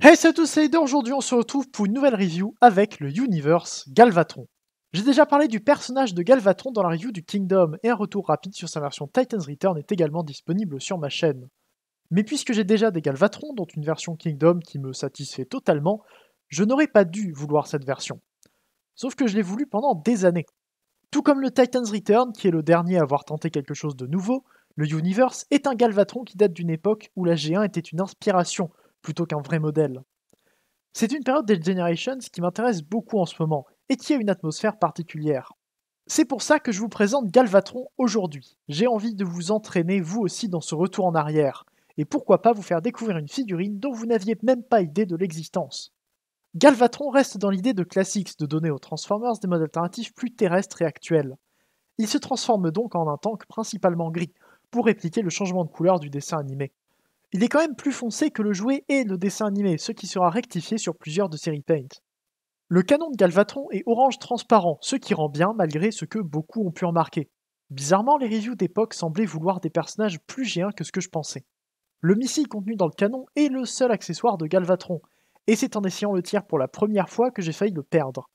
Hey salut à tous, c'est Eder. Aujourd'hui on se retrouve pour une nouvelle review avec le Universe Galvatron. J'ai déjà parlé du personnage de Galvatron dans la review du Kingdom et un retour rapide sur sa version Titan's Return est également disponible sur ma chaîne. Mais puisque j'ai déjà des Galvatrons, dont une version Kingdom qui me satisfait totalement, je n'aurais pas dû vouloir cette version. Sauf que je l'ai voulu pendant des années. Tout comme le Titan's Return, qui est le dernier à avoir tenté quelque chose de nouveau, le Universe est un Galvatron qui date d'une époque où la G1 était une inspiration plutôt qu'un vrai modèle. C'est une période des Generations qui m'intéresse beaucoup en ce moment et qui a une atmosphère particulière. C'est pour ça que je vous présente Galvatron aujourd'hui. J'ai envie de vous entraîner vous aussi dans ce retour en arrière, et pourquoi pas vous faire découvrir une figurine dont vous n'aviez même pas idée de l'existence. Galvatron reste dans l'idée de Classics de donner aux Transformers des modes alternatifs plus terrestres et actuels. Il se transforme donc en un tank principalement gris, pour répliquer le changement de couleur du dessin animé. Il est quand même plus foncé que le jouet et le dessin animé, ce qui sera rectifié sur plusieurs de séries Paint. Le canon de Galvatron est orange transparent, ce qui rend bien malgré ce que beaucoup ont pu remarquer. Bizarrement, les reviews d'époque semblaient vouloir des personnages plus géants que ce que je pensais. Le missile contenu dans le canon est le seul accessoire de Galvatron, et c'est en essayant le tir pour la première fois que j'ai failli le perdre.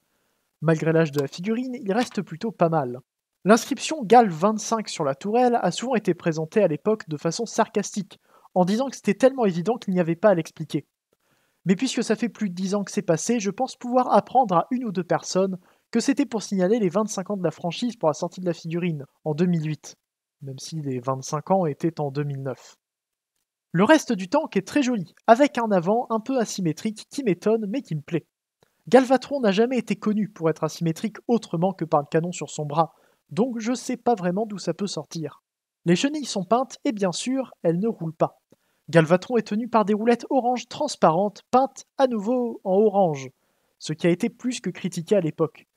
Malgré l'âge de la figurine, il reste plutôt pas mal. L'inscription Gal 25 sur la tourelle a souvent été présentée à l'époque de façon sarcastique, en disant que c'était tellement évident qu'il n'y avait pas à l'expliquer. Mais puisque ça fait plus de 10 ans que c'est passé, je pense pouvoir apprendre à une ou deux personnes que c'était pour signaler les 25 ans de la franchise pour la sortie de la figurine, en 2008, même si les 25 ans étaient en 2009. Le reste du tank est très joli, avec un avant un peu asymétrique qui m'étonne mais qui me plaît. Galvatron n'a jamais été connu pour être asymétrique autrement que par le canon sur son bras, donc je sais pas vraiment d'où ça peut sortir. Les chenilles sont peintes et bien sûr, elles ne roulent pas. Galvatron est tenu par des roulettes orange transparentes peintes à nouveau en orange, ce qui a été plus que critiqué à l'époque.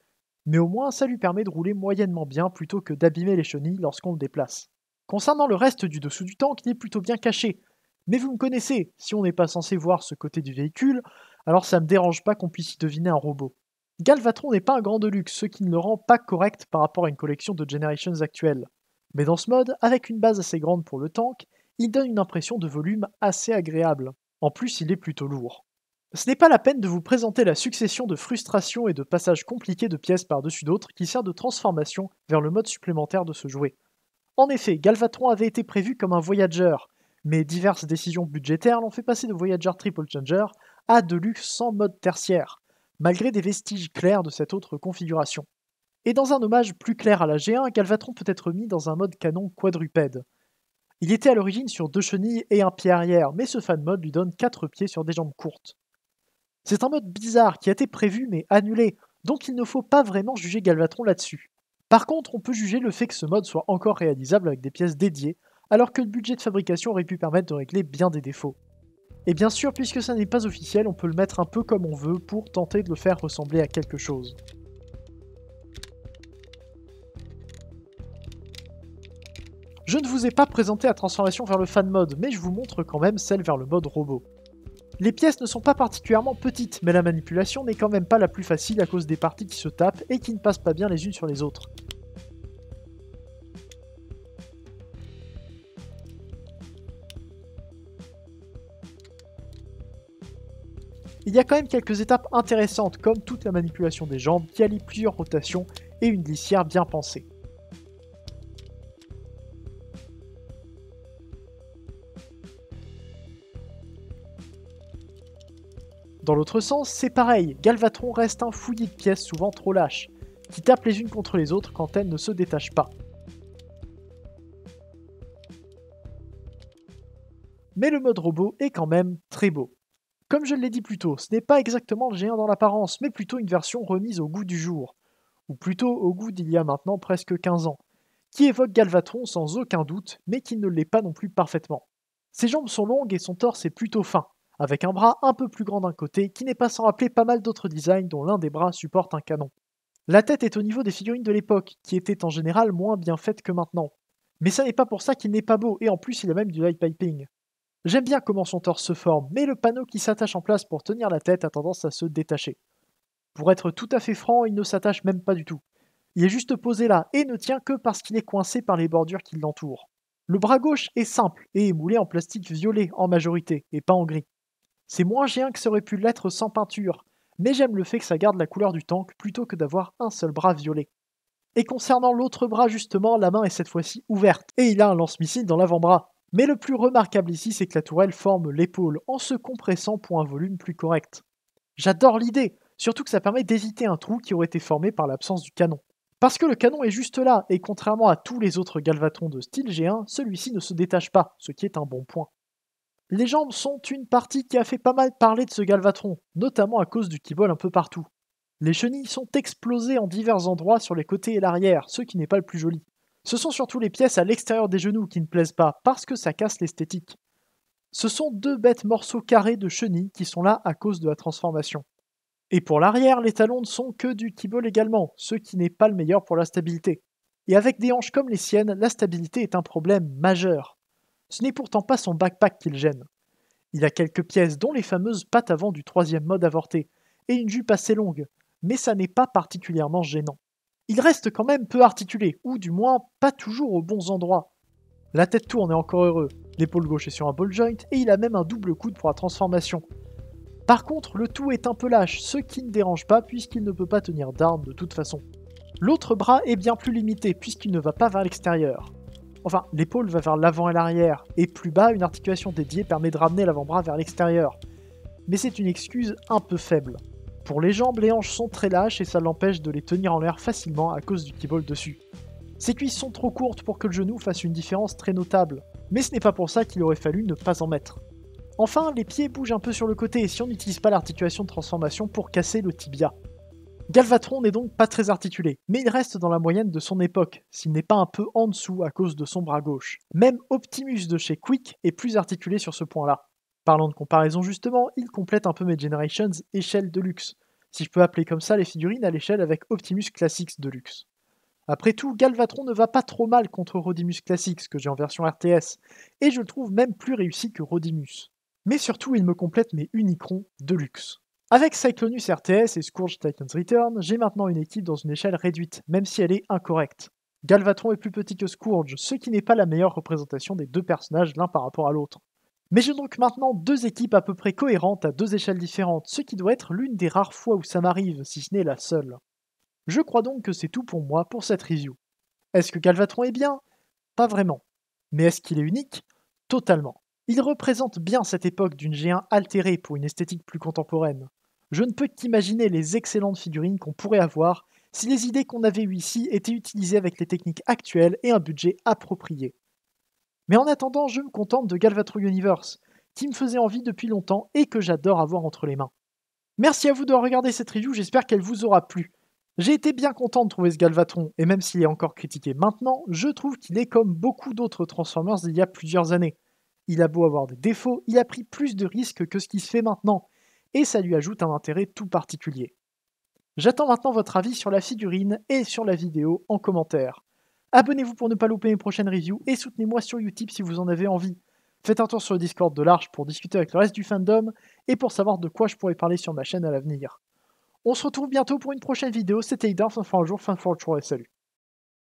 Mais au moins ça lui permet de rouler moyennement bien plutôt que d'abîmer les chenilles lorsqu'on le déplace. Concernant le reste du dessous du tank, il est plutôt bien caché. Mais vous me connaissez, si on n'est pas censé voir ce côté du véhicule, alors ça me dérange pas qu'on puisse y deviner un robot. Galvatron n'est pas un grand de luxe, ce qui ne le rend pas correct par rapport à une collection de Generations actuelle. Mais dans ce mode, avec une base assez grande pour le tank, il donne une impression de volume assez agréable. En plus, il est plutôt lourd. Ce n'est pas la peine de vous présenter la succession de frustrations et de passages compliqués de pièces par-dessus d'autres qui sert de transformation vers le mode supplémentaire de ce jouet. En effet, Galvatron avait été prévu comme un Voyager, mais diverses décisions budgétaires l'ont fait passer de Voyager Triple Changer à Deluxe sans mode tertiaire, malgré des vestiges clairs de cette autre configuration. Et dans un hommage plus clair à la G1, Galvatron peut être mis dans un mode canon quadrupède. Il était à l'origine sur 2 chenilles et un pied arrière, mais ce fan mode lui donne 4 pieds sur des jambes courtes. C'est un mode bizarre qui a été prévu mais annulé, donc il ne faut pas vraiment juger Galvatron là-dessus. Par contre, on peut juger le fait que ce mode soit encore réalisable avec des pièces dédiées, alors que le budget de fabrication aurait pu permettre de régler bien des défauts. Et bien sûr, puisque ça n'est pas officiel, on peut le mettre un peu comme on veut pour tenter de le faire ressembler à quelque chose. Je ne vous ai pas présenté la transformation vers le fan mode, mais je vous montre quand même celle vers le mode robot. Les pièces ne sont pas particulièrement petites, mais la manipulation n'est quand même pas la plus facile à cause des parties qui se tapent et qui ne passent pas bien les unes sur les autres. Il y a quand même quelques étapes intéressantes, comme toute la manipulation des jambes qui allie plusieurs rotations et une glissière bien pensée. Dans l'autre sens, c'est pareil, Galvatron reste un fouillis de pièces souvent trop lâches, qui tapent les unes contre les autres quand elles ne se détachent pas. Mais le mode robot est quand même très beau. Comme je l'ai dit plus tôt, ce n'est pas exactement le géant dans l'apparence, mais plutôt une version remise au goût du jour, ou plutôt au goût d'il y a maintenant presque 15 ans, qui évoque Galvatron sans aucun doute, mais qui ne l'est pas non plus parfaitement. Ses jambes sont longues et son torse est plutôt fin, avec un bras un peu plus grand d'un côté qui n'est pas sans rappeler pas mal d'autres designs dont l'un des bras supporte un canon. La tête est au niveau des figurines de l'époque, qui étaient en général moins bien faites que maintenant. Mais ça n'est pas pour ça qu'il n'est pas beau, et en plus il a même du light piping. J'aime bien comment son torse se forme, mais le panneau qui s'attache en place pour tenir la tête a tendance à se détacher. Pour être tout à fait franc, il ne s'attache même pas du tout. Il est juste posé là et ne tient que parce qu'il est coincé par les bordures qui l'entourent. Le bras gauche est simple et est moulé en plastique violet en majorité et pas en gris. C'est moins géant que ça aurait pu l'être sans peinture, mais j'aime le fait que ça garde la couleur du tank plutôt que d'avoir un seul bras violet. Et concernant l'autre bras justement, la main est cette fois-ci ouverte, et il a un lance-missile dans l'avant-bras. Mais le plus remarquable ici, c'est que la tourelle forme l'épaule en se compressant pour un volume plus correct. J'adore l'idée, surtout que ça permet d'éviter un trou qui aurait été formé par l'absence du canon. Parce que le canon est juste là, et contrairement à tous les autres Galvatron de style G1, celui-ci ne se détache pas, ce qui est un bon point. Les jambes sont une partie qui a fait pas mal parler de ce Galvatron, notamment à cause du kibble un peu partout. Les chenilles sont explosées en divers endroits sur les côtés et l'arrière, ce qui n'est pas le plus joli. Ce sont surtout les pièces à l'extérieur des genoux qui ne plaisent pas, parce que ça casse l'esthétique. Ce sont deux bêtes morceaux carrés de chenilles qui sont là à cause de la transformation. Et pour l'arrière, les talons ne sont que du kibble également, ce qui n'est pas le meilleur pour la stabilité. Et avec des hanches comme les siennes, la stabilité est un problème majeur. Ce n'est pourtant pas son backpack qui le gêne. Il a quelques pièces, dont les fameuses pattes avant du troisième mode avorté, et une jupe assez longue, mais ça n'est pas particulièrement gênant. Il reste quand même peu articulé, ou du moins pas toujours aux bons endroits. La tête tourne et encore heureux, l'épaule gauche est sur un ball joint, et il a même un double coude pour la transformation. Par contre, le tout est un peu lâche, ce qui ne dérange pas puisqu'il ne peut pas tenir d'arme de toute façon. L'autre bras est bien plus limité puisqu'il ne va pas vers l'extérieur. Enfin, l'épaule va vers l'avant et l'arrière, et plus bas, une articulation dédiée permet de ramener l'avant-bras vers l'extérieur. Mais c'est une excuse un peu faible. Pour les jambes, les hanches sont très lâches et ça l'empêche de les tenir en l'air facilement à cause du kibble dessus. Ses cuisses sont trop courtes pour que le genou fasse une différence très notable, mais ce n'est pas pour ça qu'il aurait fallu ne pas en mettre. Enfin, les pieds bougent un peu sur le côté si on n'utilise pas l'articulation de transformation pour casser le tibia. Galvatron n'est donc pas très articulé, mais il reste dans la moyenne de son époque, s'il n'est pas un peu en dessous à cause de son bras gauche. Même Optimus de chez Quick est plus articulé sur ce point-là. Parlant de comparaison justement, il complète un peu mes Generations échelle Deluxe, si je peux appeler comme ça les figurines à l'échelle avec Optimus Classics Deluxe. Après tout, Galvatron ne va pas trop mal contre Rodimus Classics que j'ai en version RTS, et je le trouve même plus réussi que Rodimus. Mais surtout, il me complète mes Unicron Deluxe. Avec Cyclonus RTS et Scourge Titan's Return, j'ai maintenant une équipe dans une échelle réduite, même si elle est incorrecte. Galvatron est plus petit que Scourge, ce qui n'est pas la meilleure représentation des deux personnages l'un par rapport à l'autre. Mais j'ai donc maintenant deux équipes à peu près cohérentes à deux échelles différentes, ce qui doit être l'une des rares fois où ça m'arrive, si ce n'est la seule. Je crois donc que c'est tout pour moi pour cette review. Est-ce que Galvatron est bien? Pas vraiment. Mais est-ce qu'il est unique? Totalement. Il représente bien cette époque d'une G1 altérée pour une esthétique plus contemporaine. Je ne peux qu'imaginer les excellentes figurines qu'on pourrait avoir si les idées qu'on avait eues ici étaient utilisées avec les techniques actuelles et un budget approprié. Mais en attendant, je me contente de Galvatron Universe, qui me faisait envie depuis longtemps et que j'adore avoir entre les mains. Merci à vous de regarder cette review, j'espère qu'elle vous aura plu. J'ai été bien content de trouver ce Galvatron, et même s'il est encore critiqué maintenant, je trouve qu'il est comme beaucoup d'autres Transformers d'il y a plusieurs années. Il a beau avoir des défauts, il a pris plus de risques que ce qui se fait maintenant, et ça lui ajoute un intérêt tout particulier. J'attends maintenant votre avis sur la figurine et sur la vidéo en commentaire. Abonnez-vous pour ne pas louper mes prochaines reviews et soutenez-moi sur Utip si vous en avez envie. Faites un tour sur le Discord de l'Arche pour discuter avec le reste du fandom et pour savoir de quoi je pourrais parler sur ma chaîne à l'avenir. On se retrouve bientôt pour une prochaine vidéo, c'était Idar, fin for un jour, fin for a choix et salut.